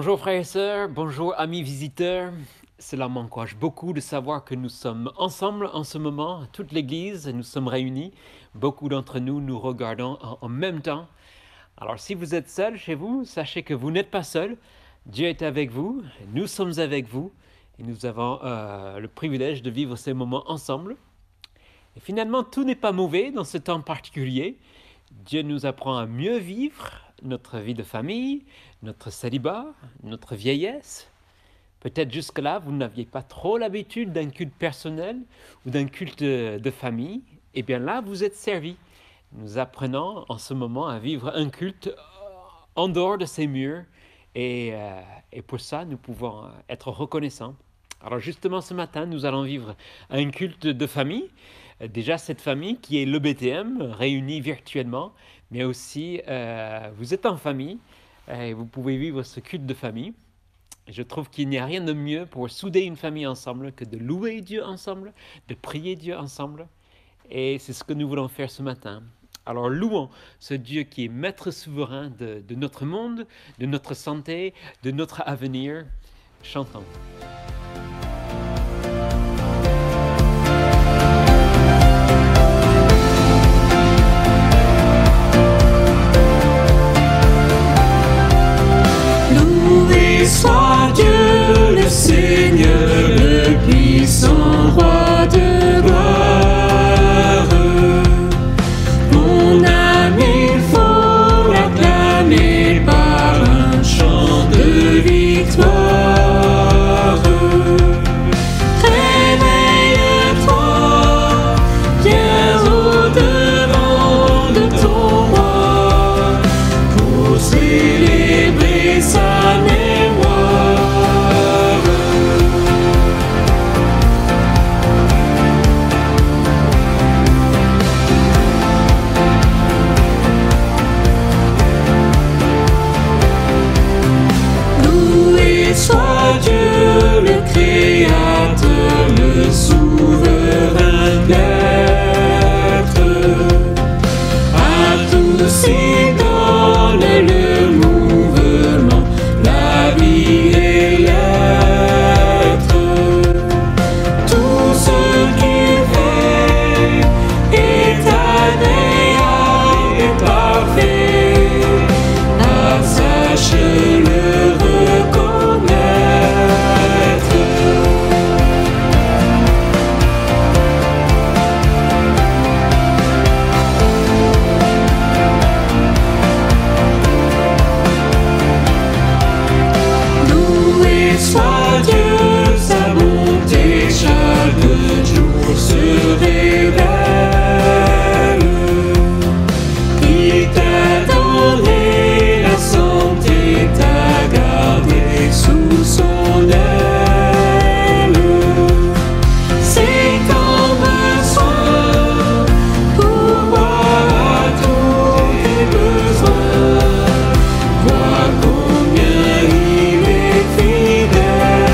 Bonjour frères et sœurs, bonjour amis visiteurs. Cela m'encourage beaucoup de savoir que nous sommes ensemble en ce moment, toute l'Église, nous sommes réunis. Beaucoup d'entre nous nous regardons en même temps. Alors si vous êtes seul chez vous, sachez que vous n'êtes pas seul. Dieu est avec vous, nous sommes avec vous et nous avons le privilège de vivre ces moments ensemble. Et finalement, tout n'est pas mauvais dans ce temps particulier. Dieu nous apprend à mieux vivre notre vie de famille, notre célibat, notre vieillesse. Peut-être jusque-là, vous n'aviez pas trop l'habitude d'un culte personnel ou d'un culte de famille. Eh bien là, vous êtes servis. Nous apprenons en ce moment à vivre un culte en dehors de ces murs. Et pour ça, nous pouvons être reconnaissants. Alors justement, ce matin, nous allons vivre un culte de famille. Déjà, cette famille qui est l'EBTM, réunie virtuellement, mais aussi, vous êtes en famille et vous pouvez vivre ce culte de famille. Je trouve qu'il n'y a rien de mieux pour souder une famille ensemble que de louer Dieu ensemble, de prier Dieu ensemble. Et c'est ce que nous voulons faire ce matin. Alors louons ce Dieu qui est maître souverain de notre monde, de notre santé, de notre avenir. Chantons. Loué soit Dieu le Seigneur, le puissant roi de gloire. Mon âme, il faut l'acclamer par un chant de victoire. Réveille-toi, viens au-devant de ton roi pour célébrer sa mémoire. Loué soit Dieu le Créateur, le souverain maître. À tous il donne le mouvement, la vie et l'être. Tout ce qu'il fait est agréable et parfait. Ah, sache le reconnaître. Loué soit Dieu, sa bonté chaque jour se révèle. Il t'a donné la santé, t'a gardé sous son aile. C'est ton besoin pour voir à tous tes besoins. Vois combien il est fidèle.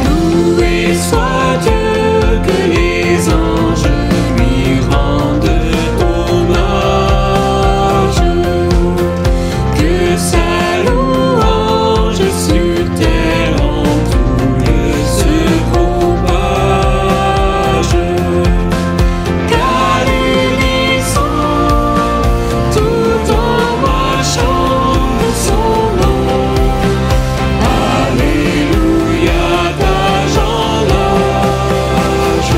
Loué soit Dieu, que les anges lui rendent hommage, que sa louange sur terre en foule se propage. Car l'unisson, tout en marchant de son nom. Alléluia, d'âge en âge.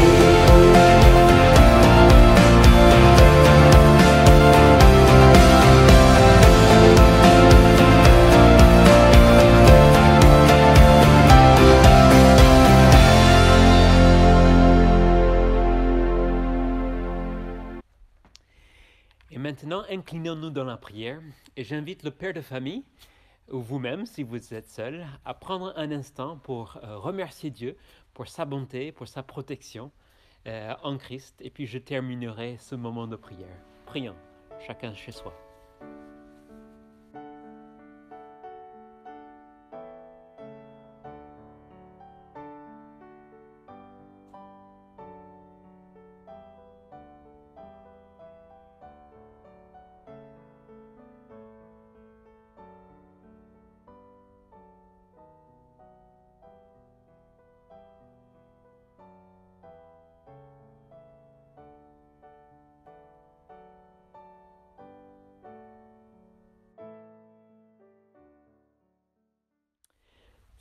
Et maintenant, inclinons-nous dans la prière et j'invite le père de famille ou vous-même, si vous êtes seul, à prendre un instant pour remercier Dieu pour sa bonté, pour sa protection en Christ. Et puis je terminerai ce moment de prière. Prions, chacun chez soi.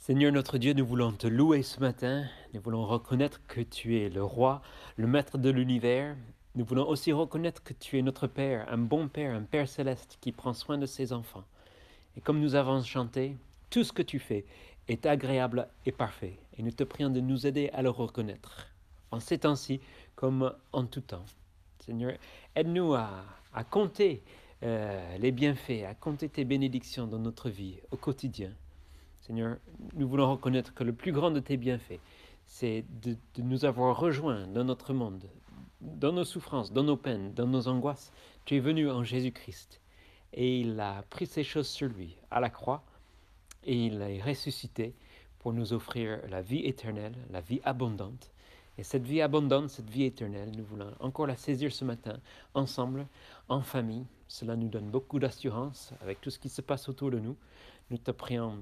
Seigneur notre Dieu, nous voulons te louer ce matin. Nous voulons reconnaître que tu es le roi, le maître de l'univers. Nous voulons aussi reconnaître que tu es notre Père, un Père céleste qui prend soin de ses enfants. Et comme nous avons chanté, tout ce que tu fais est agréable et parfait. Et nous te prions de nous aider à le reconnaître, en ces temps-ci comme en tout temps. Seigneur, aide-nous à compter les bienfaits, à compter tes bénédictions dans notre vie au quotidien. Seigneur, nous voulons reconnaître que le plus grand de tes bienfaits, c'est de nous avoir rejoints dans notre monde, dans nos souffrances, dans nos peines, dans nos angoisses. Tu es venu en Jésus-Christ et il a pris ces choses sur lui à la croix et il est ressuscité pour nous offrir la vie éternelle, la vie abondante. Et cette vie abondante, cette vie éternelle, nous voulons encore la saisir ce matin, ensemble, en famille. Cela nous donne beaucoup d'assurance avec tout ce qui se passe autour de nous. Nous te prions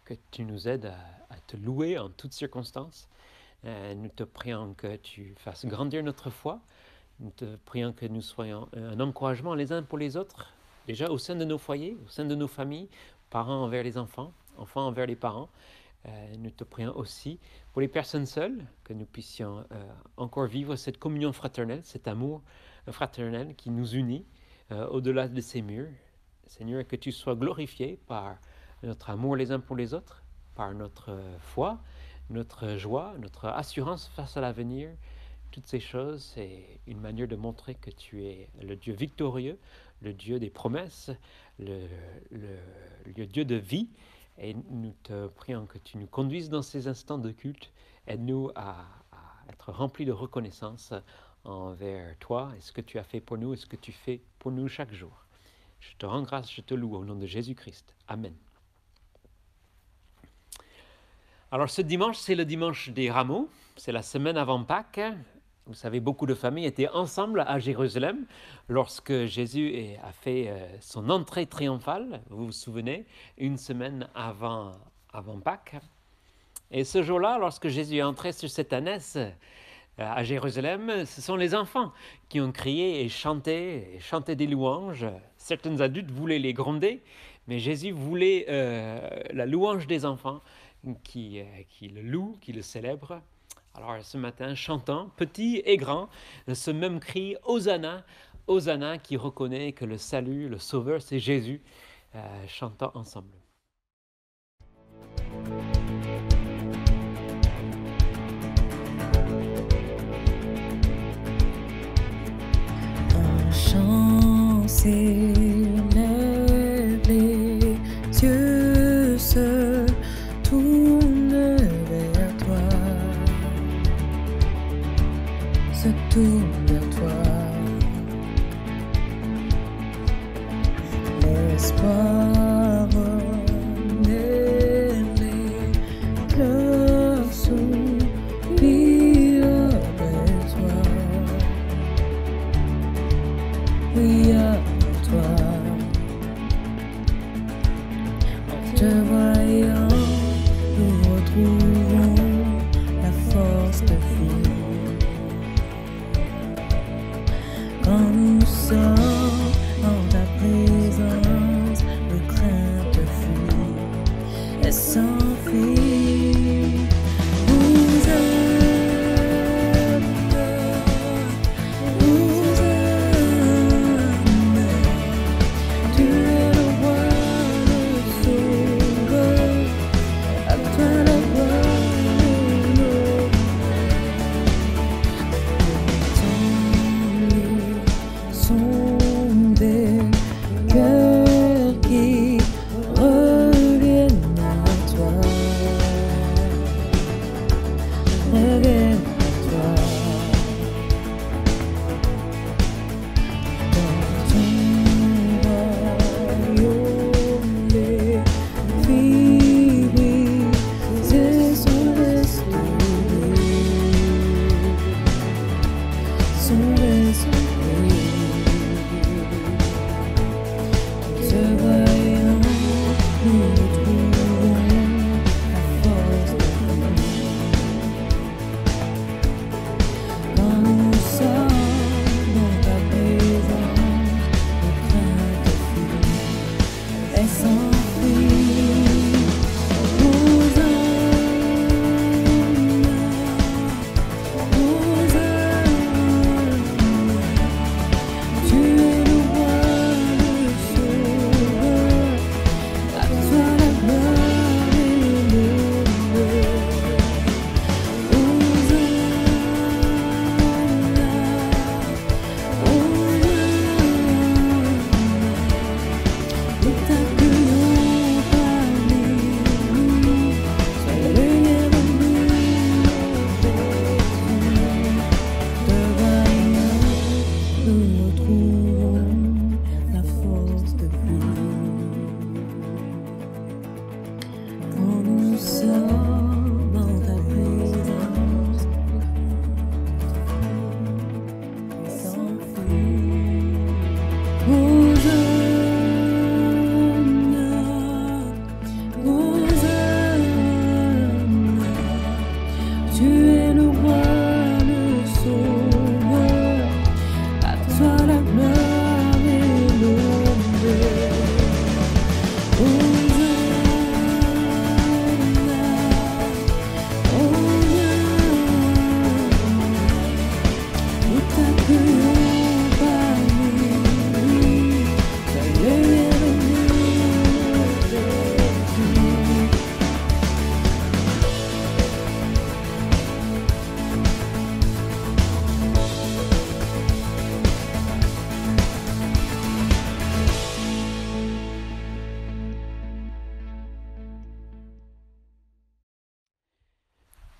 que tu nous aides à te louer en toutes circonstances. Nous te prions que tu fasses grandir notre foi. Nous te prions que nous soyons un encouragement les uns pour les autres, déjà au sein de nos foyers, au sein de nos familles, parents envers les enfants, enfants envers les parents. Nous te prions aussi pour les personnes seules, que nous puissions encore vivre cette communion fraternelle, cet amour fraternel qui nous unit au-delà de ces murs. Seigneur, que tu sois glorifié par notre amour les uns pour les autres, par notre foi, notre joie, notre assurance face à l'avenir. Toutes ces choses, c'est une manière de montrer que tu es le Dieu victorieux, le Dieu des promesses, le Dieu de vie. Et nous te prions que tu nous conduises dans ces instants de culte. Aide-nous à être remplis de reconnaissance envers toi et ce que tu as fait pour nous et ce que tu fais pour nous chaque jour. Je te rends grâce, je te loue au nom de Jésus-Christ. Amen. Alors ce dimanche, c'est le dimanche des rameaux, c'est la semaine avant Pâques. Vous savez, beaucoup de familles étaient ensemble à Jérusalem lorsque Jésus a fait son entrée triomphale, vous vous souvenez, une semaine avant Pâques. Et ce jour-là, lorsque Jésus est entré sur cette ânesse à Jérusalem, ce sont les enfants qui ont crié et chanté des louanges. Certains adultes voulaient les gronder, mais Jésus voulait la louange des enfants qui le louent, qui le célèbrent. Alors ce matin, chantons, petits et grands, ce même cri « Hosanna », Hosanna qui reconnaît que le salut, le sauveur, c'est Jésus. Chantons ensemble. Un chant s'élève, les yeux se tournent vers toi, se tournent vers toi. L'espoir naît, les cœurs soupirent vers toi. Oui, avec toi. En te voyant, nous retrouvons la force de vivre. Quand nous sommes en ta présence, le crainte fuit et s'enfuit. Tu es le roi, le sauveur, à toi la gloire et l'honneur. Sont des cœurs qui reviennent à toi, reviennent à toi. Dans ton royaume, les filles brisées sont restaurées, sont restaurées. Se voyant, nous retrouvons la force de vivre. Quand nous sommes dans ta présence, le crainte fuit et s'enfuit.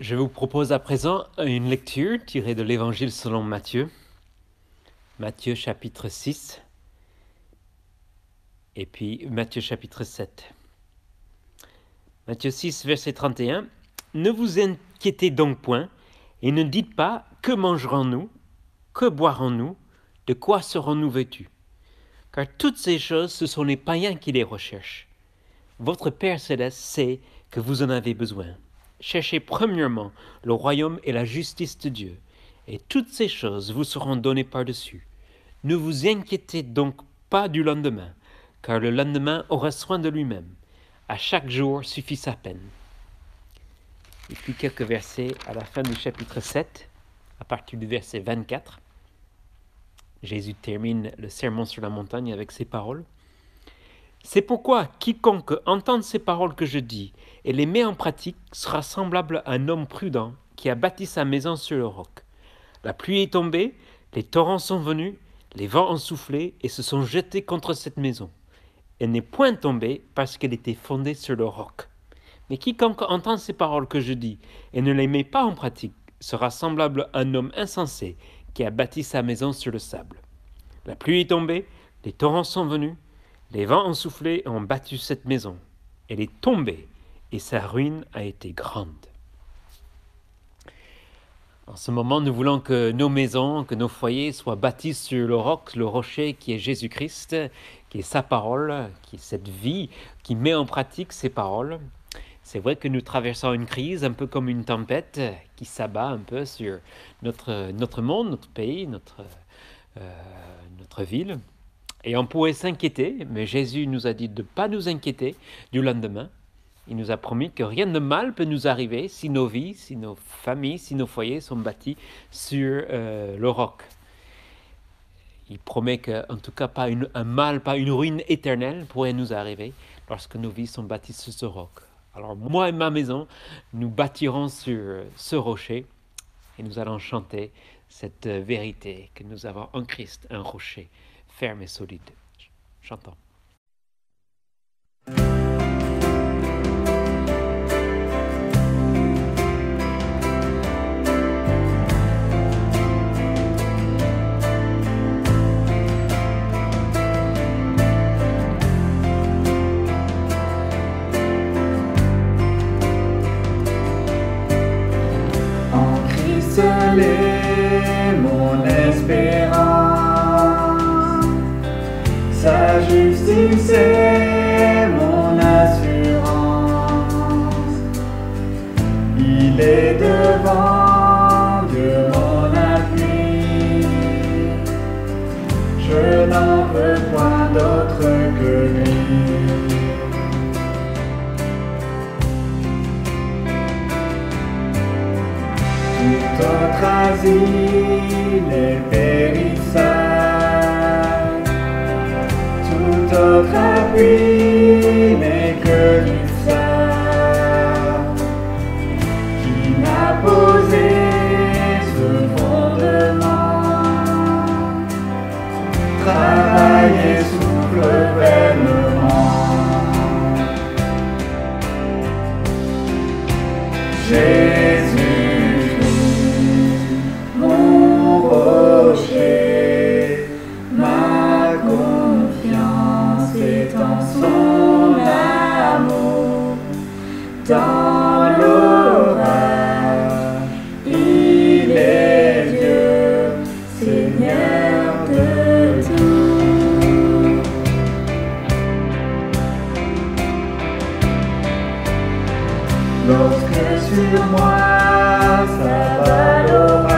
Je vous propose à présent une lecture tirée de l'Évangile selon Matthieu, Matthieu chapitre 6 et puis Matthieu chapitre 7. Matthieu 6, verset 31. « Ne vous inquiétez donc point et ne dites pas « Que mangerons-nous ? Que boirons-nous ? De quoi serons-nous vêtus ?» Car toutes ces choses, ce sont les païens qui les recherchent. Votre Père céleste sait que vous en avez besoin. Cherchez premièrement le royaume et la justice de Dieu, et toutes ces choses vous seront données par-dessus. Ne vous inquiétez donc pas du lendemain, car le lendemain aura soin de lui-même. À chaque jour suffit sa peine. » Et puis quelques versets à la fin du chapitre 7, à partir du verset 24. Jésus termine le sermon sur la montagne avec ces paroles. « C'est pourquoi quiconque entend ces paroles que je dis et les met en pratique sera semblable à un homme prudent qui a bâti sa maison sur le roc. La pluie est tombée, les torrents sont venus, les vents ont soufflé et se sont jetés contre cette maison. Elle n'est point tombée parce qu'elle était fondée sur le roc. Mais quiconque entend ces paroles que je dis et ne les met pas en pratique sera semblable à un homme insensé qui a bâti sa maison sur le sable. La pluie est tombée, les torrents sont venus, les vents ont soufflé et ont battu cette maison. Elle est tombée et sa ruine a été grande. » En ce moment, nous voulons que nos maisons, que nos foyers soient bâtis sur le roc, le rocher qui est Jésus-Christ, qui est sa parole, qui est cette vie, qui met en pratique ses paroles. C'est vrai que nous traversons une crise, un peu comme une tempête qui s'abat un peu sur notre monde, notre pays, notre ville. Et on pourrait s'inquiéter, mais Jésus nous a dit de ne pas nous inquiéter du lendemain. Il nous a promis que rien de mal peut nous arriver si nos vies, si nos familles, si nos foyers sont bâtis sur le roc. Il promet qu'en tout cas, pas un mal, pas une ruine éternelle pourrait nous arriver lorsque nos vies sont bâties sur ce roc. Alors moi et ma maison, nous bâtirons sur ce rocher et nous allons chanter cette vérité que nous avons en Christ, un rocher ferme et solide. Chantons. Seul est mon espérance, sa justice est mon assurance. Il est devant Dieu mon appui, je n'en veux point d'autre que lui. Tout autre asile est périssable, tout autre appui n'est que du sable, qui n'a posé ce fondement, travaille et souffle vainement. Jésus, ma confiance est en son amour. Dans l'orage, il est Dieu, Seigneur de tout. Lorsque sur moi s'abat l'orage,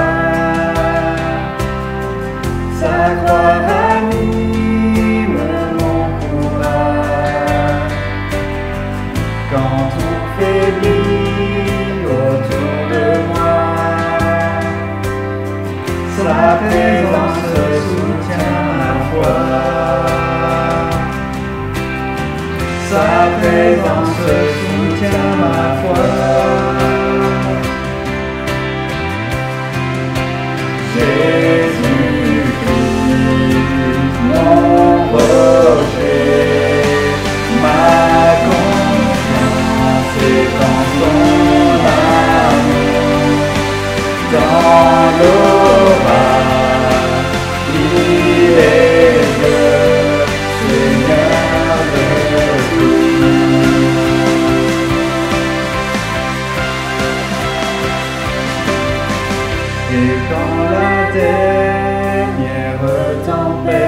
sa croix ranime mon courage. Quand tout faiblit autour de moi, sa présence soutient ma foi. Sa présence soutient ma foi. Jésus-Christ, mon rocher, ma confiance est en son amour. la dernière tempête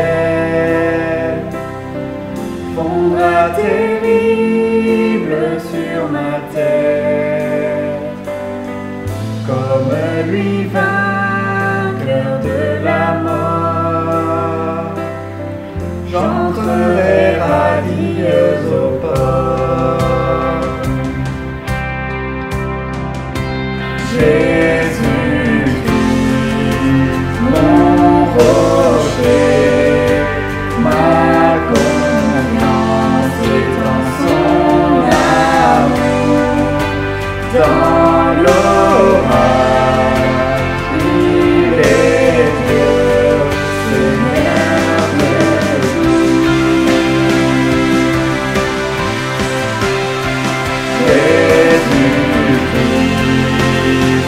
fondra terrible sur ma tête, comme lui vainqueur de la mort, j'entrerai radieuse au port. Jésus-Christ, mon rocher, ma confiance est en son amour. Dans l'orage, il est Dieu, Seigneur de Jésus-Christ,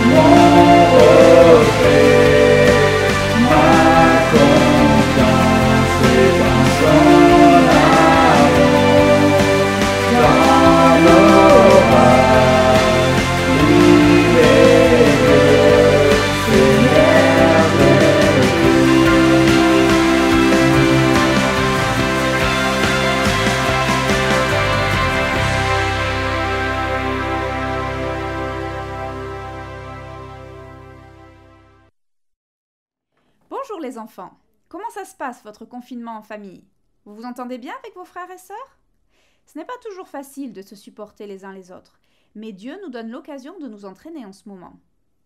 mon rocher, ma confiance est en son amour. Dans l'orage, il est Dieu, Seigneur de Bonjour les enfants, comment ça se passe votre confinement en famille? Vous vous entendez bien avec vos frères et sœurs? Ce n'est pas toujours facile de se supporter les uns les autres, mais Dieu nous donne l'occasion de nous entraîner en ce moment.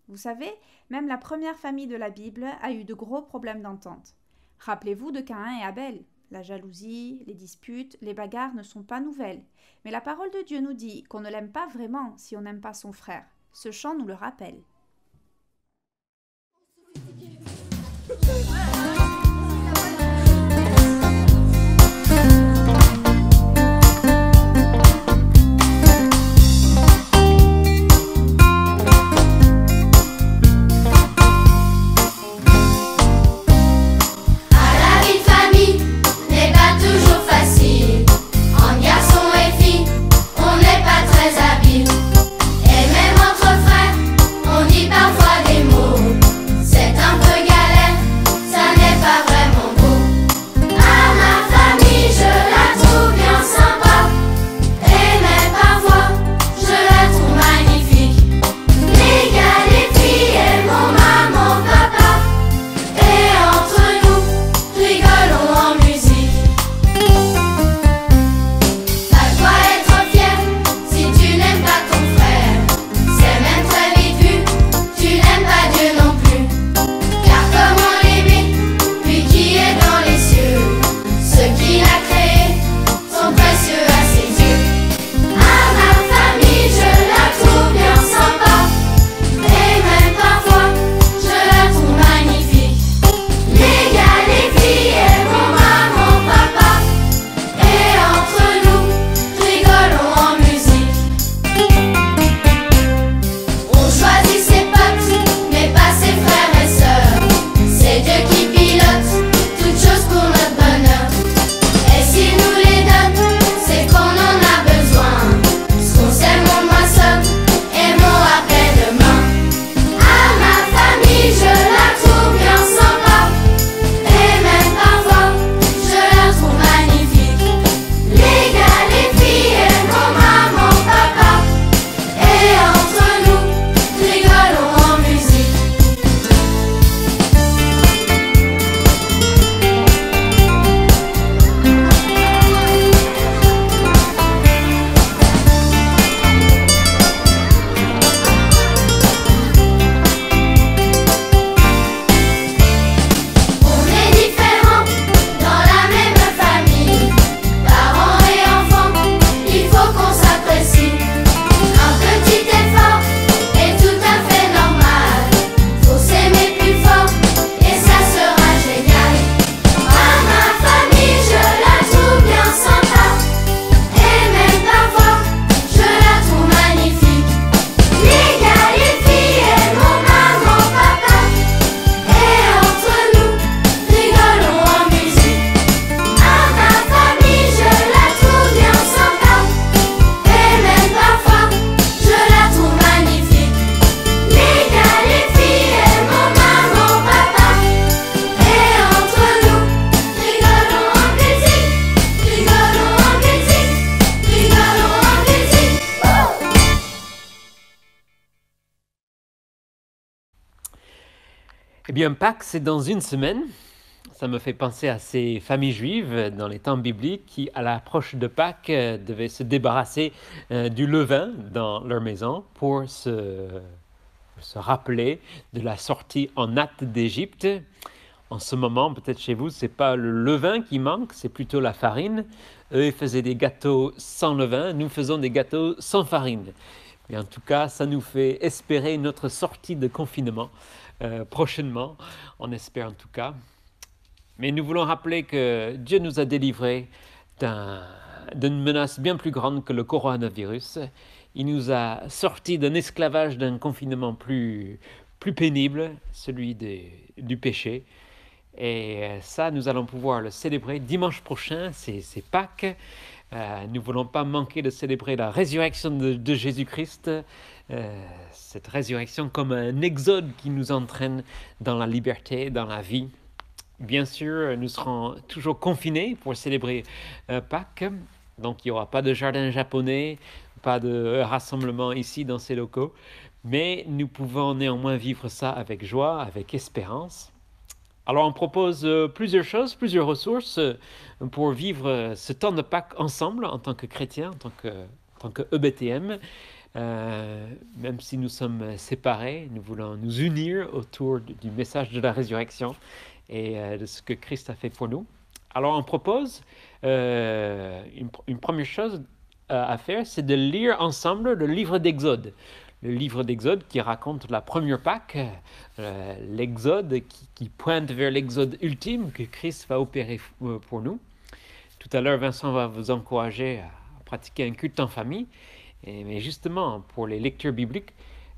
Vous savez, même la première famille de la Bible a eu de gros problèmes d'entente. Rappelez-vous de Caïn et Abel. La jalousie, les disputes, les bagarres ne sont pas nouvelles, mais la parole de Dieu nous dit qu'on ne l'aime pas vraiment si on n'aime pas son frère. Ce chant nous le rappelle. La vie de famille n'est pas toujours facile. En garçon et fille, on n'est pas très habile. Et même entre frères, on dit parfois des mots. C'est un peu galère, bien, Pâques, c'est dans une semaine. Ça me fait penser à ces familles juives dans les temps bibliques qui, à l'approche de Pâques, devaient se débarrasser du levain dans leur maison pour se rappeler de la sortie en hâte d'Égypte. En ce moment, peut-être chez vous, ce n'est pas le levain qui manque, c'est plutôt la farine. Eux, ils faisaient des gâteaux sans levain, nous faisons des gâteaux sans farine. Mais en tout cas, ça nous fait espérer notre sortie de confinement prochainement, on espère en tout cas. Mais nous voulons rappeler que Dieu nous a délivrés d'une menace bien plus grande que le coronavirus. Il nous a sortis d'un esclavage, d'un confinement plus pénible, celui du péché. Et ça, nous allons pouvoir le célébrer dimanche prochain, c'est Pâques. Nous ne voulons pas manquer de célébrer la résurrection de Jésus-Christ, cette résurrection comme un exode qui nous entraîne dans la liberté, dans la vie. Bien sûr, nous serons toujours confinés pour célébrer Pâques, donc il n'y aura pas de jardin japonais, pas de rassemblement ici dans ces locaux, mais nous pouvons néanmoins vivre ça avec joie, avec espérance. Alors on propose plusieurs choses, plusieurs ressources pour vivre ce temps de Pâques ensemble en tant que chrétiens, en tant que EBTM. Même si nous sommes séparés, nous voulons nous unir autour du message de la résurrection et de ce que Christ a fait pour nous. Alors on propose une première chose à faire, c'est de lire ensemble le livre d'Exode. Le livre d'Exode qui raconte la première Pâques, l'Exode qui pointe vers l'Exode ultime que Christ va opérer pour nous. Tout à l'heure, Vincent va vous encourager à pratiquer un culte en famille. Mais justement, pour les lectures bibliques,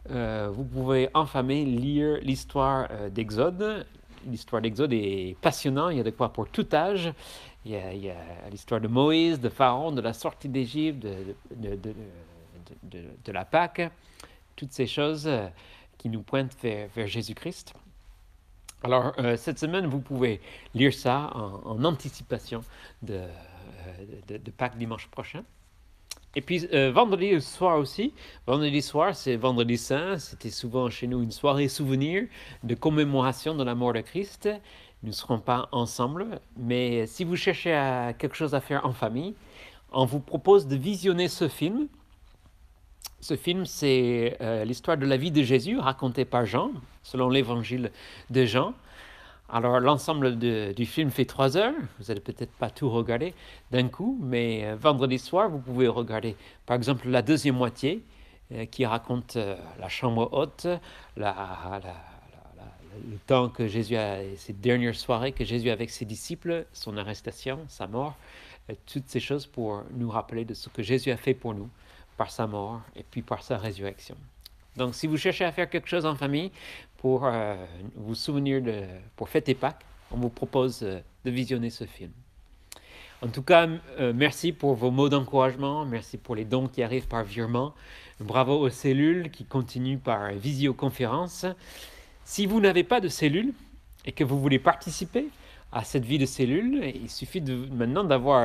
vous pouvez enfamer, lire l'histoire d'Exode. L'histoire d'Exode est passionnante, il y a de quoi pour tout âge. Il y a l'histoire de Moïse, de Pharaon, de la sortie d'Égypte, de la Pâque. Toutes ces choses qui nous pointent vers Jésus-Christ. Alors, cette semaine, vous pouvez lire ça en anticipation de Pâques dimanche prochain. Et puis, vendredi soir aussi. Vendredi soir, c'est Vendredi Saint. C'était souvent chez nous une soirée souvenir de commémoration de la mort de Christ. Nous ne serons pas ensemble, mais si vous cherchez quelque chose à faire en famille, on vous propose de visionner ce film. Ce film, c'est l'histoire de la vie de Jésus racontée par Jean, selon l'évangile de Jean. Alors, l'ensemble du film fait 3 heures. Vous n'allez peut-être pas tout regarder d'un coup, mais vendredi soir, vous pouvez regarder, par exemple, la deuxième moitié qui raconte la chambre haute, le temps que Jésus a, ces dernières soirées que Jésus a avec ses disciples, son arrestation, sa mort, toutes ces choses pour nous rappeler de ce que Jésus a fait pour nous, par sa mort et puis par sa résurrection. Donc, si vous cherchez à faire quelque chose en famille pour vous souvenir pour fêter Pâques, on vous propose de visionner ce film. En tout cas, merci pour vos mots d'encouragement, merci pour les dons qui arrivent par virement. Bravo aux cellules qui continuent par visioconférence. Si vous n'avez pas de cellule et que vous voulez participer à cette vie de cellule, il suffit maintenant d'avoir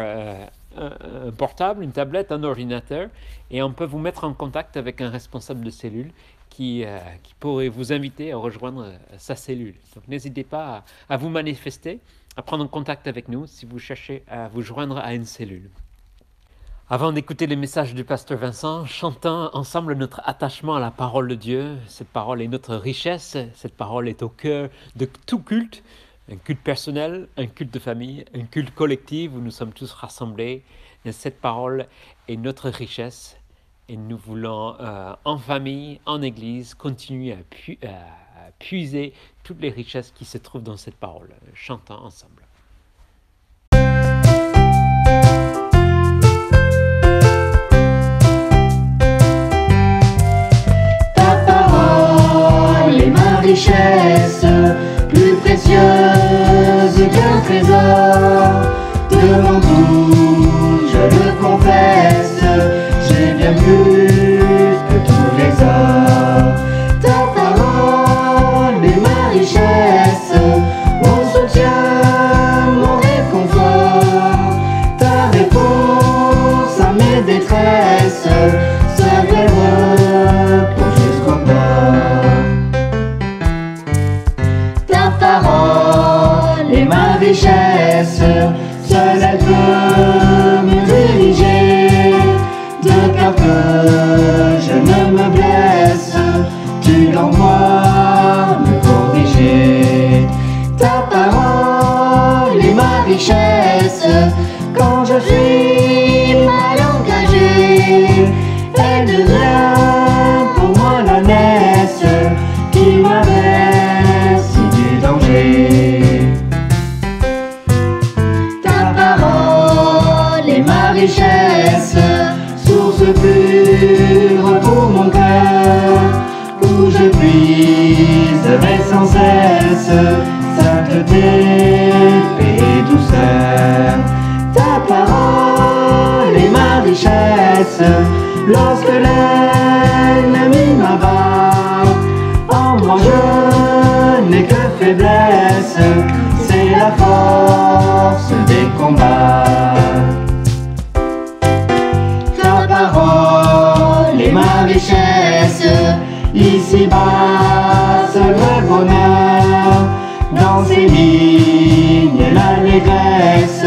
un portable, une tablette, un ordinateur, et on peut vous mettre en contact avec un responsable de cellule qui pourrait vous inviter à rejoindre sa cellule. Donc n'hésitez pas à vous manifester, à prendre contact avec nous si vous cherchez à vous joindre à une cellule. Avant d'écouter les messages du pasteur Vincent, chantons ensemble notre attachement à la parole de Dieu. Cette parole est notre richesse, cette parole est au cœur de tout culte. Un culte personnel, un culte de famille, un culte collectif où nous sommes tous rassemblés. Et cette parole est notre richesse et nous voulons en famille, en église, continuer à puiser toutes les richesses qui se trouvent dans cette parole. Chantons ensemble. Ta parole est ma richesse, plus précieuse qu'un trésor. Devant tout, je le confesse, j'ai bien plus que tous les ors. Ta parole est ma richesse, mon soutien, mon réconfort. Ta réponse à mes détresses, sa vraie voix pour jusqu'au bord. richesse, seule elle peut me diriger. De peur que je ne me blesse, tu dois moi me corriger. Ta parole est ma richesse, quand je suis mal engagé, elle devient pour moi la laisse qui m'avertit du danger. Ta parole est ma richesse, source pure pour mon cœur, où je puiserai sans cesse sainteté, paix et douceur. Ta parole est ma richesse, lorsque l'ennemi m'abat, en moi je n'ai que faiblesse, c'est la force des combats. Ta parole est ma richesse, ici-bas seul le bonheur, dans ces lignes l'allégresse,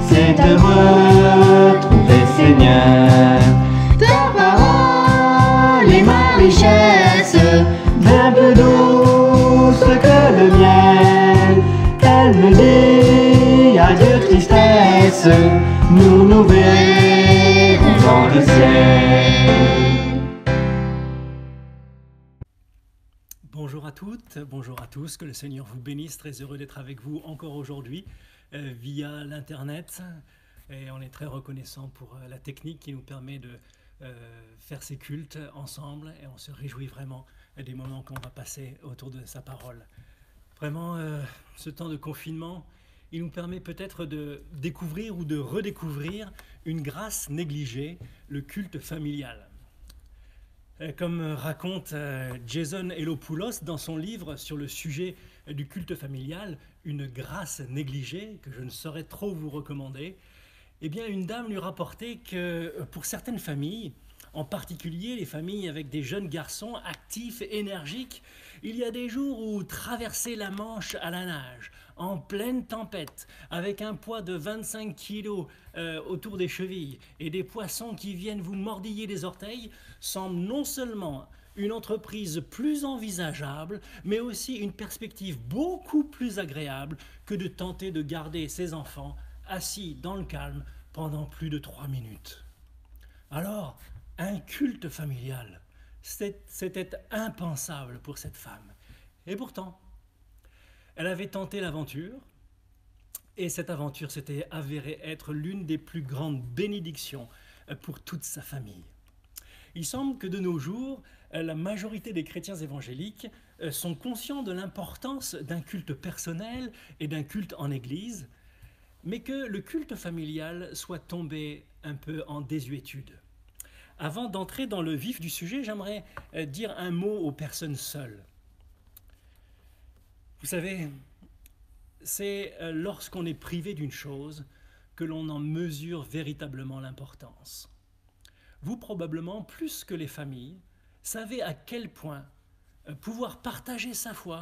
c'est de retrouver Seigneur. Ta parole est ma richesse, bien plus douce que le miel, elle me dit adieu tristesse, nous nous verrons dans le ciel. Bonjour à toutes, bonjour à tous, que le Seigneur vous bénisse, très heureux d'être avec vous encore aujourd'hui via l'Internet. Et on est très reconnaissant pour la technique qui nous permet de faire ces cultes ensemble, et on se réjouit vraiment des moments qu'on va passer autour de sa parole. Vraiment, ce temps de confinement, il nous permet peut-être de découvrir ou de redécouvrir une grâce négligée, le culte familial. Comme raconte Jason Elopoulos dans son livre sur le sujet du culte familial, une grâce négligée que je ne saurais trop vous recommander, eh bien une dame lui rapportait que pour certaines familles, en particulier les familles avec des jeunes garçons actifs et énergiques, il y a des jours où traverser la Manche à la nage, en pleine tempête, avec un poids de 25 kilos autour des chevilles et des poissons qui viennent vous mordiller les orteils, semble non seulement une entreprise plus envisageable, mais aussi une perspective beaucoup plus agréable que de tenter de garder ses enfants assis dans le calme pendant plus de 3 minutes. Alors, un culte familial, c'était impensable pour cette femme. Et pourtant, elle avait tenté l'aventure, et cette aventure s'était avérée être l'une des plus grandes bénédictions pour toute sa famille. Il semble que de nos jours, la majorité des chrétiens évangéliques sont conscients de l'importance d'un culte personnel et d'un culte en Église, mais que le culte familial soit tombé un peu en désuétude. Avant d'entrer dans le vif du sujet, j'aimerais dire un mot aux personnes seules. Vous savez, c'est lorsqu'on est privé d'une chose que l'on en mesure véritablement l'importance. Vous, probablement, plus que les familles, savez à quel point pouvoir partager sa foi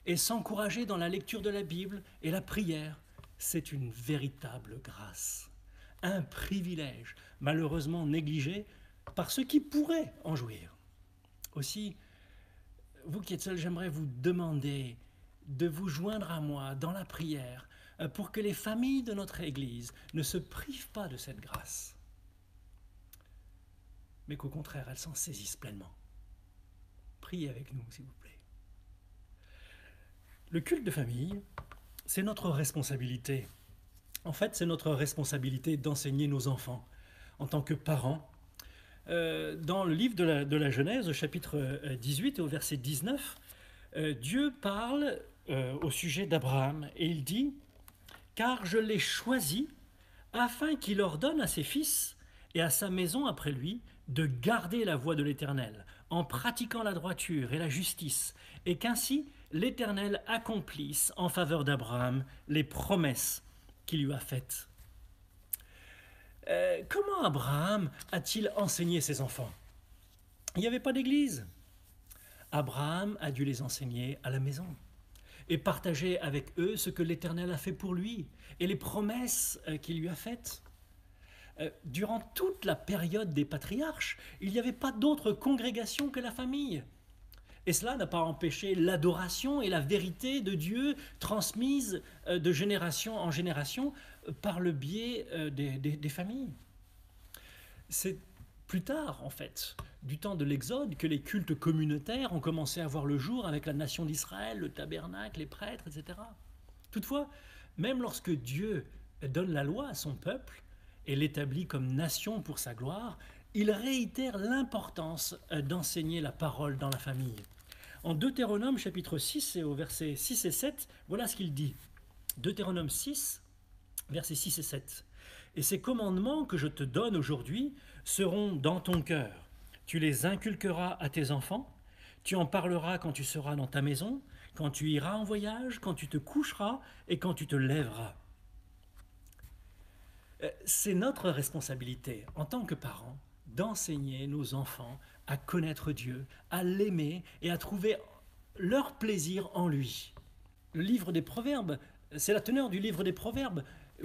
et s'encourager dans la lecture de la Bible et la prière, c'est une véritable grâce, un privilège malheureusement négligé par ceux qui pourraient en jouir. Aussi, vous qui êtes seuls, j'aimerais vous demander de vous joindre à moi dans la prière pour que les familles de notre Église ne se privent pas de cette grâce, mais qu'au contraire, elles s'en saisissent pleinement. Priez avec nous, s'il vous plaît. Le culte de famille, c'est notre responsabilité. En fait, c'est notre responsabilité d'enseigner nos enfants en tant que parents. Dans le livre de la Genèse, au chapitre 18 et au verset 19, Dieu parle au sujet d'Abraham et il dit « Car je l'ai choisi afin qu'il ordonne à ses fils et à sa maison après lui de garder la voie de l'Éternel en pratiquant la droiture et la justice et qu'ainsi l'Éternel accomplisse en faveur d'Abraham les promesses qu'il lui a faites. » Comment Abraham a-t-il enseigné ses enfants? Il n'y avait pas d'église. Abraham a dû les enseigner à la maison. et partager avec eux ce que l'Éternel a fait pour lui et les promesses qu'il lui a faites. Durant toute la période des patriarches, il n'y avait pas d'autre congrégation que la famille. Et cela n'a pas empêché l'adoration et la vérité de Dieu transmise de génération en génération par le biais des familles. C'est plus tard, en fait, du temps de l'Exode, que les cultes communautaires ont commencé à voir le jour avec la nation d'Israël, le tabernacle, les prêtres, etc. Toutefois, même lorsque Dieu donne la loi à son peuple et l'établit comme nation pour sa gloire, il réitère l'importance d'enseigner la parole dans la famille. En Deutéronome chapitre 6 et au verset 6 et 7, voilà ce qu'il dit. Deutéronome 6, versets 6 et 7. « Et ces commandements que je te donne aujourd'hui seront dans ton cœur. Tu les inculqueras à tes enfants, tu en parleras quand tu seras dans ta maison, quand tu iras en voyage, quand tu te coucheras et quand tu te lèveras. » C'est notre responsabilité en tant que parents d'enseigner nos enfants à connaître Dieu, à l'aimer et à trouver leur plaisir en lui. Le livre des Proverbes, c'est la teneur du livre des Proverbes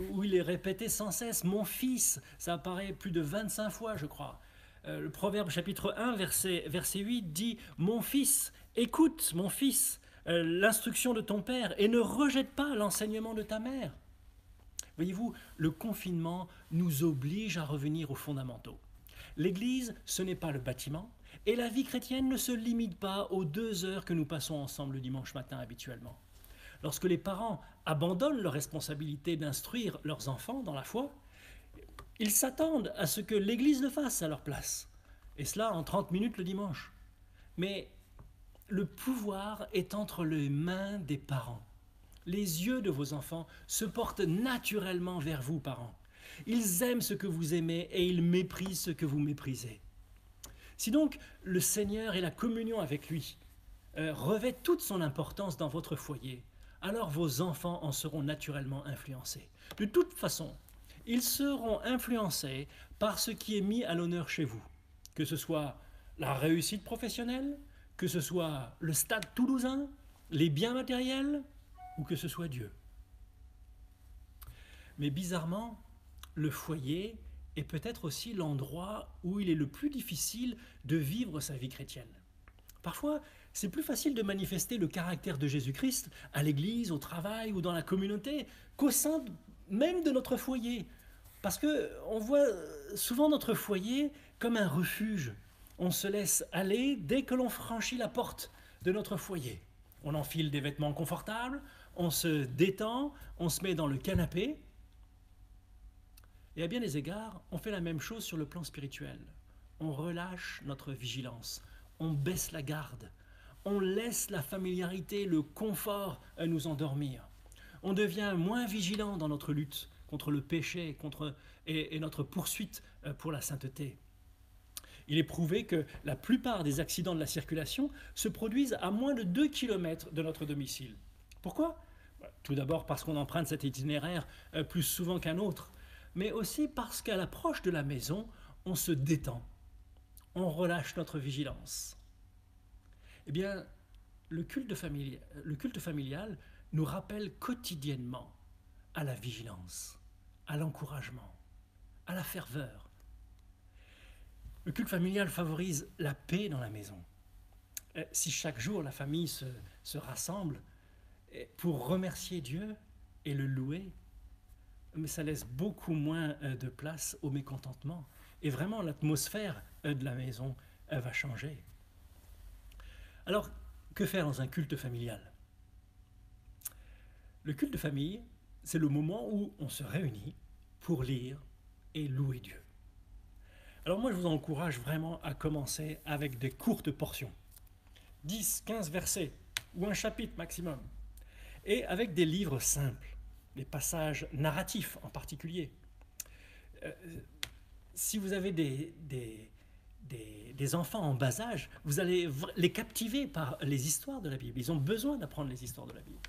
où il est répété sans cesse « mon fils », ça apparaît plus de 25 fois je crois. Le Proverbe chapitre 1 verset 8 dit « mon fils, écoute mon fils, l'instruction de ton père et ne rejette pas l'enseignement de ta mère ». Voyez-vous, le confinement nous oblige à revenir aux fondamentaux. L'Église, ce n'est pas le bâtiment, et la vie chrétienne ne se limite pas aux 2 heures que nous passons ensemble le dimanche matin habituellement. Lorsque les parents abandonnent leur responsabilité d'instruire leurs enfants dans la foi, ils s'attendent à ce que l'Église le fasse à leur place, et cela en 30 minutes le dimanche. Mais le pouvoir est entre les mains des parents. Les yeux de vos enfants se portent naturellement vers vous, parents. Ils aiment ce que vous aimez et ils méprisent ce que vous méprisez. Si donc le Seigneur et la communion avec lui revêtent toute son importance dans votre foyer, alors vos enfants en seront naturellement influencés. De toute façon, ils seront influencés par ce qui est mis à l'honneur chez vous, que ce soit la réussite professionnelle, que ce soit le stade toulousain, les biens matériels, ou que ce soit Dieu. Mais bizarrement, le foyer est peut-être aussi l'endroit où il est le plus difficile de vivre sa vie chrétienne. Parfois, c'est plus facile de manifester le caractère de Jésus-Christ à l'église, au travail ou dans la communauté qu'au sein même de notre foyer. Parce qu'on voit souvent notre foyer comme un refuge. On se laisse aller dès que l'on franchit la porte de notre foyer. On enfile des vêtements confortables, on se détend, on se met dans le canapé. Et à bien des égards, on fait la même chose sur le plan spirituel. On relâche notre vigilance, on baisse la garde, on laisse la familiarité, le confort nous endormir. On devient moins vigilant dans notre lutte contre le péché et notre poursuite pour la sainteté. Il est prouvé que la plupart des accidents de la circulation se produisent à moins de 2 km de notre domicile. Pourquoi ? Tout d'abord parce qu'on emprunte cet itinéraire plus souvent qu'un autre, mais aussi parce qu'à l'approche de la maison, on se détend, on relâche notre vigilance. Eh bien, le culte familial nous rappelle quotidiennement à la vigilance, à l'encouragement, à la ferveur. Le culte familial favorise la paix dans la maison. Si chaque jour la famille se rassemble pour remercier Dieu et le louer, mais ça laisse beaucoup moins de place au mécontentement. Et vraiment, l'atmosphère de la maison va changer. Alors, que faire dans un culte familial ? Le culte de famille, c'est le moment où on se réunit pour lire et louer Dieu. Alors moi, je vous encourage vraiment à commencer avec des courtes portions. 10, 15 versets, ou un chapitre maximum. Et avec des livres simples, des passages narratifs en particulier. Si vous avez des enfants en bas âge, vous allez les captiver par les histoires de la Bible. Ils ont besoin d'apprendre les histoires de la Bible.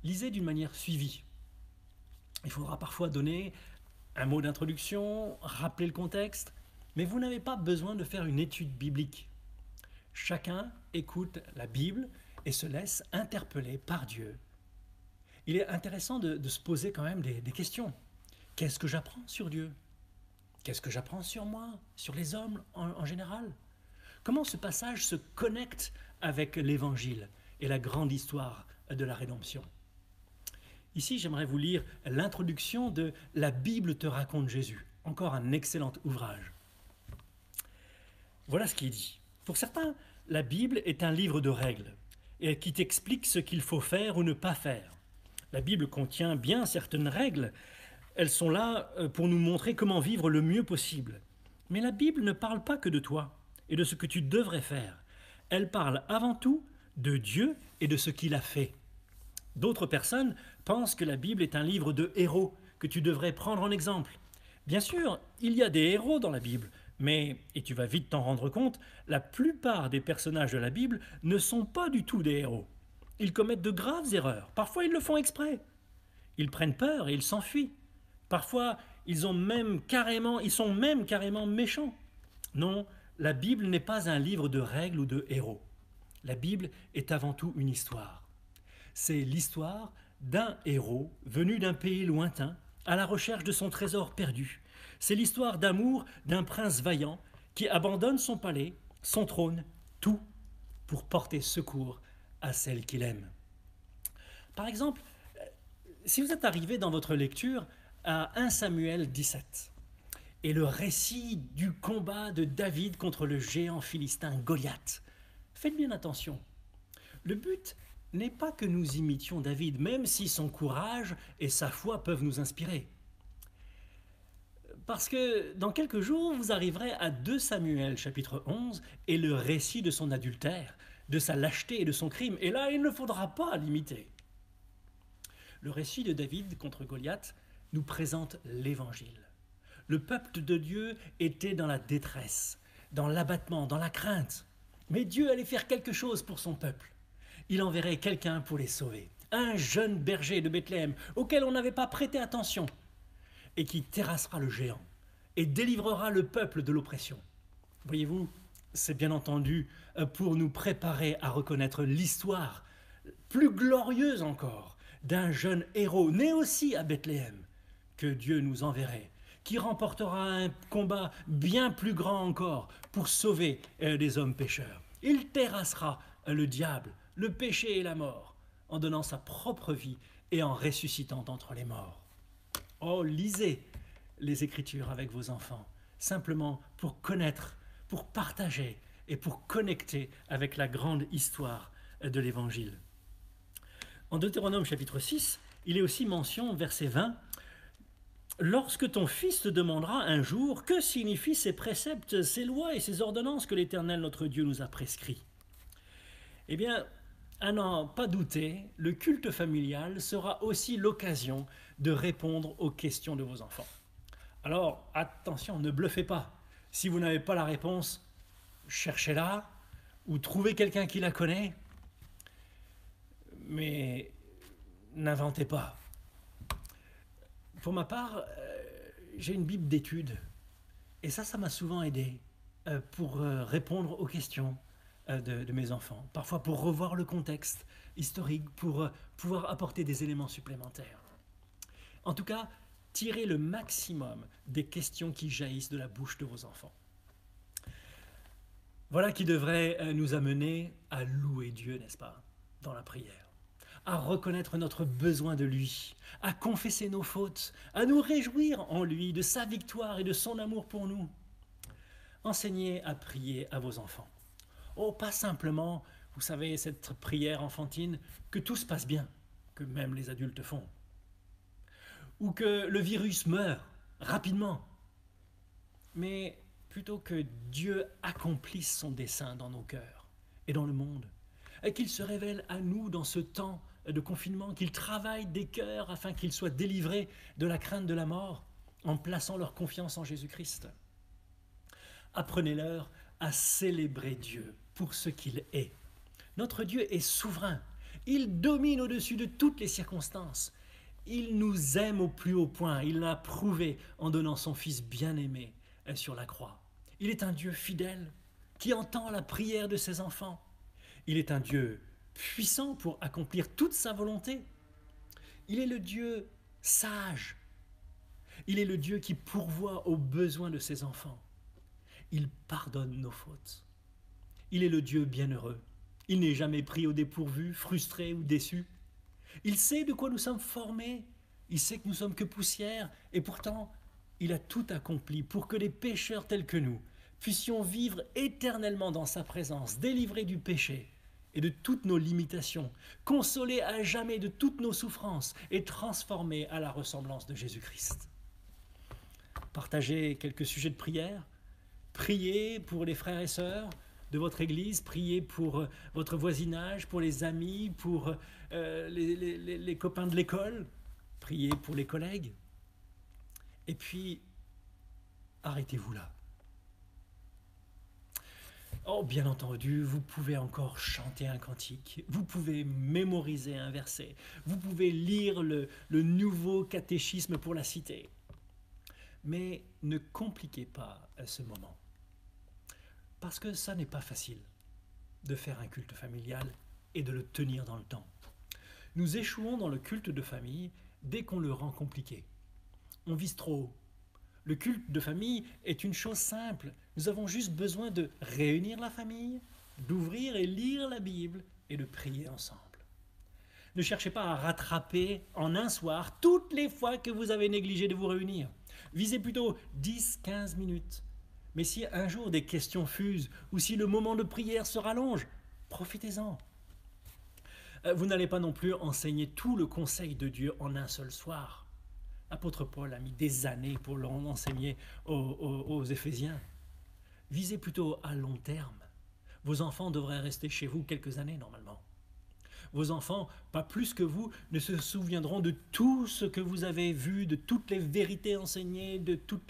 Lisez d'une manière suivie. Il faudra parfois donner un mot d'introduction, rappeler le contexte, mais vous n'avez pas besoin de faire une étude biblique. Chacun écoute la Bible et se laisse interpeller par Dieu. Il est intéressant de se poser quand même des questions. Qu'est-ce que j'apprends sur Dieu? Qu'est-ce que j'apprends sur moi, sur les hommes en général? Comment ce passage se connecte avec l'Évangile et la grande histoire de la rédemption? Ici, j'aimerais vous lire l'introduction de « La Bible te raconte Jésus », encore un excellent ouvrage. Voilà ce qui est dit. Pour certains, la Bible est un livre de règles et qui t'explique ce qu'il faut faire ou ne pas faire. La Bible contient bien certaines règles. Elles sont là pour nous montrer comment vivre le mieux possible. Mais la Bible ne parle pas que de toi et de ce que tu devrais faire. Elle parle avant tout de Dieu et de ce qu'il a fait. D'autres personnes pensent que la Bible est un livre de héros que tu devrais prendre en exemple. Bien sûr, il y a des héros dans la Bible, mais, et tu vas vite t'en rendre compte, la plupart des personnages de la Bible ne sont pas du tout des héros. Ils commettent de graves erreurs. Parfois, ils le font exprès. Ils prennent peur et ils s'enfuient. Parfois, ils sont même carrément méchants. Non, la Bible n'est pas un livre de règles ou de héros. La Bible est avant tout une histoire. C'est l'histoire d'un héros venu d'un pays lointain à la recherche de son trésor perdu. C'est l'histoire d'amour d'un prince vaillant qui abandonne son palais, son trône, tout pour porter secours à celle qu'il aime. Par exemple, si vous êtes arrivé dans votre lecture à 1 Samuel 17 et le récit du combat de David contre le géant philistin Goliath, faites bien attention. Le but n'est pas que nous imitions David, même si son courage et sa foi peuvent nous inspirer. Parce que dans quelques jours, vous arriverez à 2 Samuel chapitre 11 et le récit de son adultère, de sa lâcheté et de son crime. Et là, il ne faudra pas l'imiter. Le récit de David contre Goliath nous présente l'Évangile. Le peuple de Dieu était dans la détresse, dans l'abattement, dans la crainte. Mais Dieu allait faire quelque chose pour son peuple. Il enverrait quelqu'un pour les sauver. Un jeune berger de Bethléem auquel on n'avait pas prêté attention et qui terrassera le géant et délivrera le peuple de l'oppression. Voyez-vous, c'est bien entendu pour nous préparer à reconnaître l'histoire plus glorieuse encore d'un jeune héros né aussi à Bethléem que Dieu nous enverrait, qui remportera un combat bien plus grand encore pour sauver des hommes pécheurs. Il terrassera le diable, le péché et la mort, en donnant sa propre vie et en ressuscitant d'entre les morts. Oh, lisez les Écritures avec vos enfants, simplement pour connaître, pour partager et pour connecter avec la grande histoire de l'Évangile. En Deutéronome chapitre 6, il est aussi mention, verset 20, « Lorsque ton fils te demandera un jour que signifient ces préceptes, ces lois et ces ordonnances que l'Éternel notre Dieu nous a prescrits. » Eh bien, à n'en pas douter, le culte familial sera aussi l'occasion de répondre aux questions de vos enfants. Alors, attention, ne bluffez pas. Si vous n'avez pas la réponse, cherchez-la ou trouvez quelqu'un qui la connaît. Mais n'inventez pas. Pour ma part, j'ai une Bible d'études. Et ça m'a souvent aidé pour répondre aux questions de mes enfants. Parfois pour revoir le contexte historique, pour pouvoir apporter des éléments supplémentaires. En tout cas, tirez le maximum des questions qui jaillissent de la bouche de vos enfants. Voilà qui devrait nous amener à louer Dieu, n'est-ce pas, dans la prière, à reconnaître notre besoin de lui, à confesser nos fautes, à nous réjouir en lui de sa victoire et de son amour pour nous. Enseignez à prier à vos enfants. Oh, pas simplement, vous savez, cette prière enfantine, que tout se passe bien, que même les adultes font. Ou que le virus meure rapidement. Mais plutôt que Dieu accomplisse son dessein dans nos cœurs et dans le monde, et qu'il se révèle à nous dans ce temps de confinement, qu'il travaille des cœurs afin qu'ils soient délivrés de la crainte de la mort en plaçant leur confiance en Jésus-Christ. Apprenez-leur à célébrer Dieu pour ce qu'il est. Notre Dieu est souverain. Il domine au-dessus de toutes les circonstances. Il nous aime au plus haut point. Il l'a prouvé en donnant son Fils bien-aimé sur la croix. Il est un Dieu fidèle qui entend la prière de ses enfants. Il est un Dieu puissant pour accomplir toute sa volonté. Il est le Dieu sage. Il est le Dieu qui pourvoit aux besoins de ses enfants. Il pardonne nos fautes. Il est le Dieu bienheureux. Il n'est jamais pris au dépourvu, frustré ou déçu. Il sait de quoi nous sommes formés. Il sait que nous sommes que poussière. Et pourtant, il a tout accompli pour que les pécheurs tels que nous puissions vivre éternellement dans sa présence, délivrés du péché et de toutes nos limitations, consolés à jamais de toutes nos souffrances et transformés à la ressemblance de Jésus-Christ. Partagez quelques sujets de prière. Priez pour les frères et sœurs de votre église, priez pour votre voisinage, pour les amis, pour les copains de l'école, priez pour les collègues. Et puis, arrêtez-vous là. Oh, bien entendu, vous pouvez encore chanter un cantique, vous pouvez mémoriser un verset, vous pouvez lire le nouveau catéchisme pour la cité. Mais ne compliquez pas ce moment. Parce que ça n'est pas facile de faire un culte familial et de le tenir dans le temps. Nous échouons dans le culte de famille dès qu'on le rend compliqué. On vise trop haut. Le culte de famille est une chose simple. Nous avons juste besoin de réunir la famille, d'ouvrir et lire la Bible et de prier ensemble. Ne cherchez pas à rattraper en un soir toutes les fois que vous avez négligé de vous réunir. Visez plutôt 10-15 minutes. Mais si un jour des questions fusent ou si le moment de prière se rallonge, profitez-en. Vous n'allez pas non plus enseigner tout le conseil de Dieu en un seul soir. L'apôtre Paul a mis des années pour l'enseigner aux Éphésiens. Visez plutôt à long terme. Vos enfants devraient rester chez vous quelques années normalement. Vos enfants, pas plus que vous, ne se souviendront de tout ce que vous avez vu, de toutes les vérités enseignées, de tous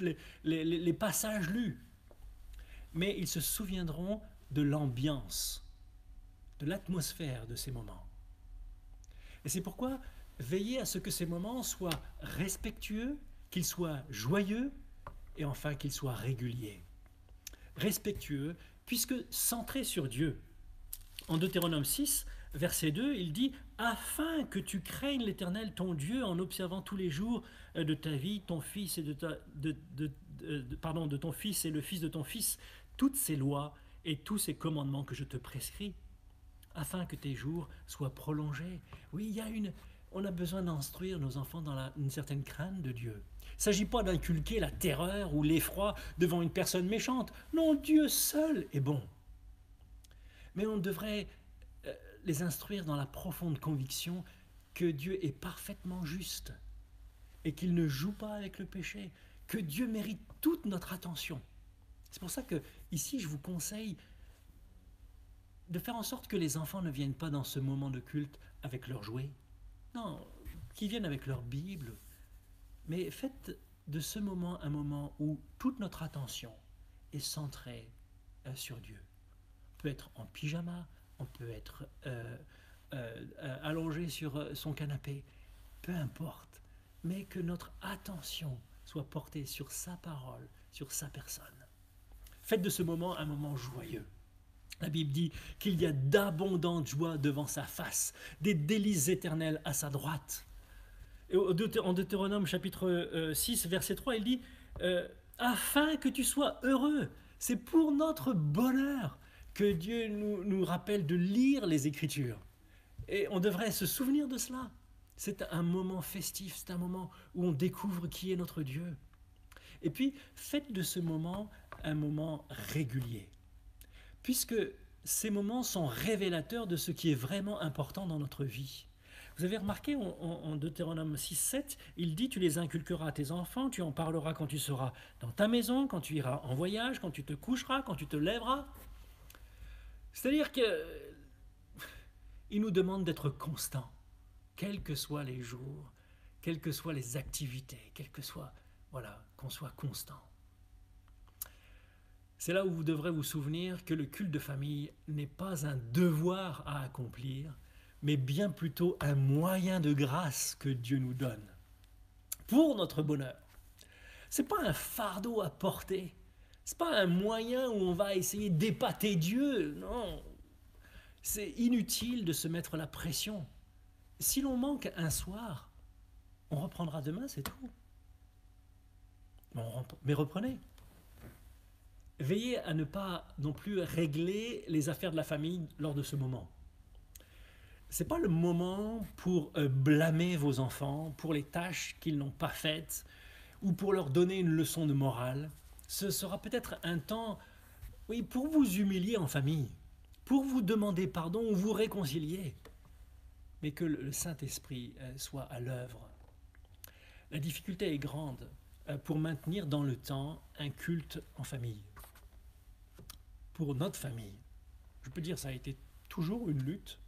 les passages lus. Mais ils se souviendront de l'ambiance, de l'atmosphère de ces moments. Et c'est pourquoi veillez à ce que ces moments soient respectueux, qu'ils soient joyeux et enfin qu'ils soient réguliers. Respectueux, puisque centrés sur Dieu. En Deutéronome 6, verset 2, il dit « Afin que tu craignes l'Éternel ton Dieu en observant tous les jours de ta vie, ton fils et de ton fils et le fils de ton fils, toutes ces lois et tous ces commandements que je te prescris, afin que tes jours soient prolongés. » Oui, on a besoin d'instruire nos enfants dans une certaine crainte de Dieu. Il ne s'agit pas d'inculquer la terreur ou l'effroi devant une personne méchante. Non, Dieu seul est bon. Mais on devrait les instruire dans la profonde conviction que Dieu est parfaitement juste et qu'il ne joue pas avec le péché, que Dieu mérite toute notre attention. C'est pour ça que ici, je vous conseille de faire en sorte que les enfants ne viennent pas dans ce moment de culte avec leurs jouets. Non, qu'ils viennent avec leur Bible. Mais faites de ce moment un moment où toute notre attention est centrée sur Dieu. On peut être en pyjama, on peut être allongé sur son canapé, peu importe. Mais que notre attention soit portée sur sa parole, sur sa personne. Faites de ce moment un moment joyeux. La Bible dit qu'il y a d'abondantes joies devant sa face, des délices éternelles à sa droite. Et en Deutéronome chapitre 6, verset 3, il dit « Afin que tu sois heureux ». C'est pour notre bonheur que Dieu nous rappelle de lire les Écritures. Et on devrait se souvenir de cela. C'est un moment festif, c'est un moment où on découvre qui est notre Dieu. Et puis, faites de ce moment un moment régulier. Puisque ces moments sont révélateurs de ce qui est vraiment important dans notre vie. Vous avez remarqué en Deutéronome 6, 7, il dit « Tu les inculqueras à tes enfants, tu en parleras quand tu seras dans ta maison, quand tu iras en voyage, quand tu te coucheras, quand tu te lèveras. » C'est-à-dire qu'il nous demande d'être constants, quels que soient les jours, quelles que soient les activités, qu'on soit constant. C'est là où vous devrez vous souvenir que le culte de famille n'est pas un devoir à accomplir, mais bien plutôt un moyen de grâce que Dieu nous donne pour notre bonheur. Ce n'est pas un fardeau à porter, ce n'est pas un moyen où on va essayer d'épater Dieu, non. C'est inutile de se mettre la pression. Si l'on manque un soir, on reprendra demain, c'est tout. Mais reprenez. Veillez à ne pas non plus régler les affaires de la famille lors de ce moment. Ce n'est pas le moment pour blâmer vos enfants pour les tâches qu'ils n'ont pas faites ou pour leur donner une leçon de morale. Ce sera peut-être un temps, oui, pour vous humilier en famille, pour vous demander pardon ou vous réconcilier, mais que le Saint-Esprit soit à l'œuvre. La difficulté est grande pour maintenir dans le temps un culte en famille. Pour notre famille, je peux dire ça a été toujours une lutte.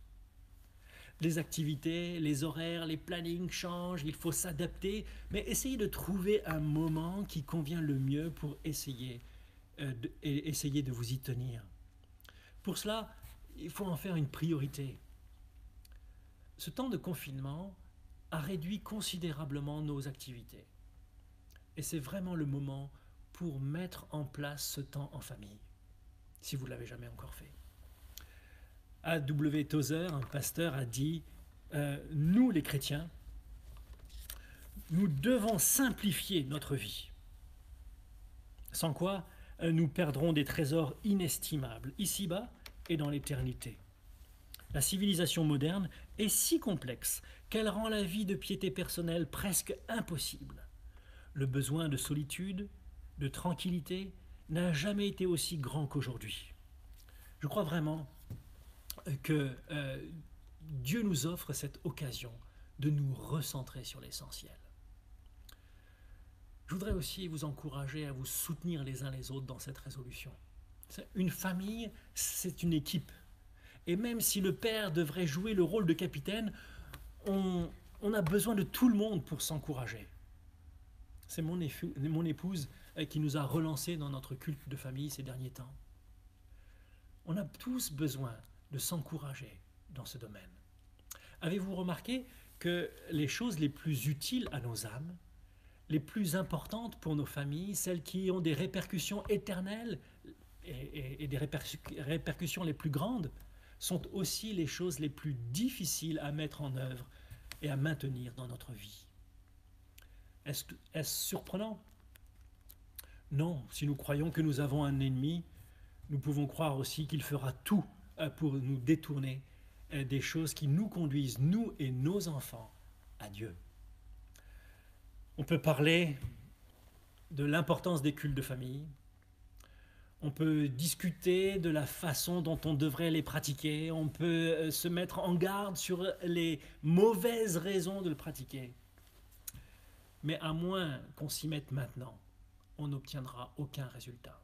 Les activités, les horaires, les plannings changent, il faut s'adapter, mais essayez de trouver un moment qui convient le mieux pour essayer de vous y tenir. Pour cela, il faut en faire une priorité. Ce temps de confinement a réduit considérablement nos activités. Et c'est vraiment le moment pour mettre en place ce temps en famille, si vous ne l'avez jamais encore fait. A.W. Tozer, un pasteur, a dit « Nous, les chrétiens, nous devons simplifier notre vie, sans quoi nous perdrons des trésors inestimables, ici-bas et dans l'éternité. La civilisation moderne est si complexe qu'elle rend la vie de piété personnelle presque impossible. Le besoin de solitude, de tranquillité, n'a jamais été aussi grand qu'aujourd'hui. Je crois vraiment que Dieu nous offre cette occasion de nous recentrer sur l'essentiel. Je voudrais aussi vous encourager à vous soutenir les uns les autres dans cette résolution. Une famille, c'est une équipe. Et même si le père devrait jouer le rôle de capitaine, on a besoin de tout le monde pour s'encourager. C'est mon épouse qui nous a relancés dans notre culte de famille ces derniers temps. On a tous besoin de s'encourager dans ce domaine. Avez-vous remarqué que les choses les plus utiles à nos âmes, les plus importantes pour nos familles, celles qui ont des répercussions éternelles et des répercussions les plus grandes, sont aussi les choses les plus difficiles à mettre en œuvre et à maintenir dans notre vie? Est-ce surprenant? Non, si nous croyons que nous avons un ennemi, nous pouvons croire aussi qu'il fera tout pour nous détourner des choses qui nous conduisent, nous et nos enfants, à Dieu. On peut parler de l'importance des cultes de famille. On peut discuter de la façon dont on devrait les pratiquer. On peut se mettre en garde sur les mauvaises raisons de le pratiquer. Mais à moins qu'on s'y mette maintenant, on n'obtiendra aucun résultat.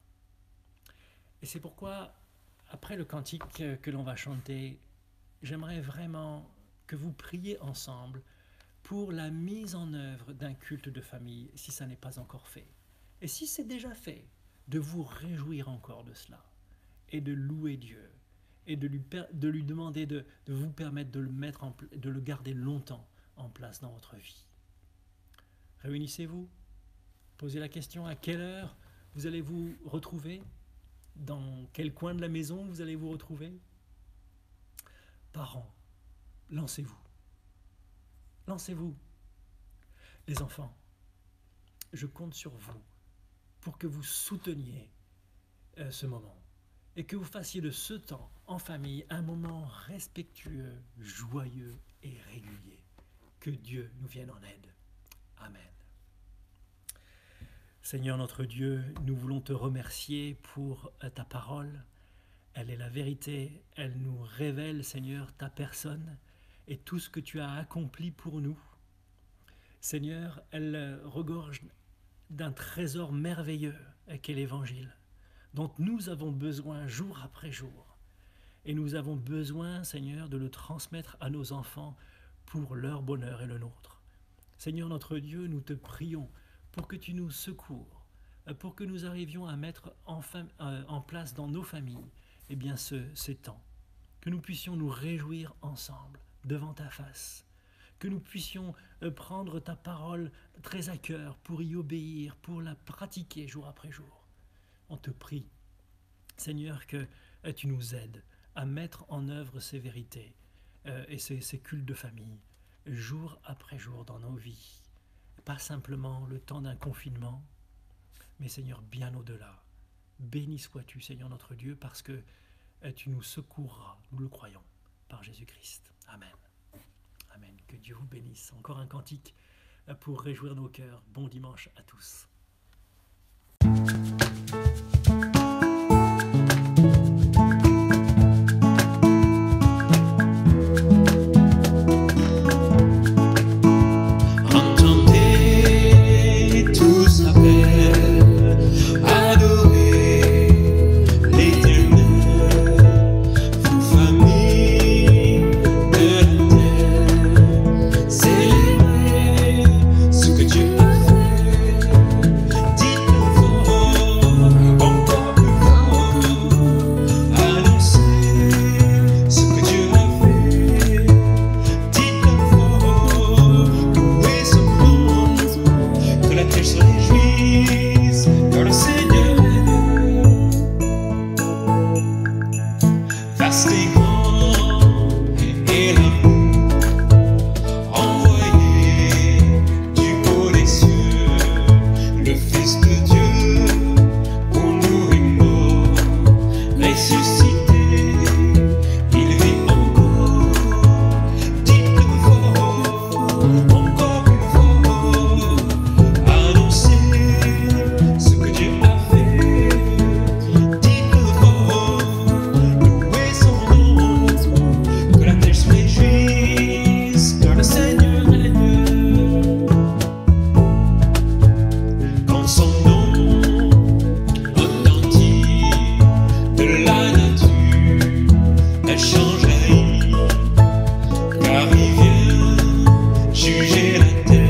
Et c'est pourquoi, après le cantique que l'on va chanter, j'aimerais vraiment que vous priez ensemble pour la mise en œuvre d'un culte de famille, si ça n'est pas encore fait. Et si c'est déjà fait, de vous réjouir encore de cela, et de louer Dieu, et de lui demander de vous permettre de le garder longtemps en place dans votre vie. Réunissez-vous, posez la question à quelle heure vous allez vous retrouver, dans quel coin de la maison vous allez vous retrouver. Parents, lancez-vous. Lancez-vous. Les enfants, je compte sur vous pour que vous souteniez ce moment et que vous fassiez de ce temps en famille un moment respectueux, joyeux et régulier. Que Dieu nous vienne en aide. Amen. Seigneur notre Dieu, nous voulons te remercier pour ta parole. Elle est la vérité, elle nous révèle, Seigneur, ta personne et tout ce que tu as accompli pour nous. Seigneur, elle regorge d'un trésor merveilleux qu'est l'Évangile, dont nous avons besoin jour après jour. Et nous avons besoin, Seigneur, de le transmettre à nos enfants pour leur bonheur et le nôtre. Seigneur notre Dieu, nous te prions pour que tu nous secours, pour que nous arrivions à mettre en place dans nos familles ces temps, que nous puissions nous réjouir ensemble devant ta face, que nous puissions prendre ta parole très à cœur pour y obéir, pour la pratiquer jour après jour. On te prie, Seigneur, que tu nous aides à mettre en œuvre ces vérités et ces cultes de famille, jour après jour dans nos vies. Pas simplement le temps d'un confinement, mais Seigneur, bien au-delà. Béni sois-tu, Seigneur notre Dieu, parce que tu nous secourras, nous le croyons, par Jésus-Christ. Amen. Amen. Que Dieu vous bénisse. Encore un cantique pour réjouir nos cœurs. Bon dimanche à tous. Entendez tous appel, adorez l'Éternel, vous famille de la terre, célébrez ce que Dieu a fait, dites-le fort, encore plus fort, annoncez ce que Dieu a fait, dites-le fort, louez son nom, que la terre se réjouisse, car le Seigneur est vaste et grand, et l'amour envoyé du haut des cieux, le Fils de Dieu pour nous est mort, ressuscité, il vit encore, dites-le fort, encore une fois, annoncez ce que Dieu a fait, dites-le fort, louez son nom, que la terre se réjouisse, car le Seigneur règne. Quand son nom authentique de la nature elle change la vie, car il vient juger la terre.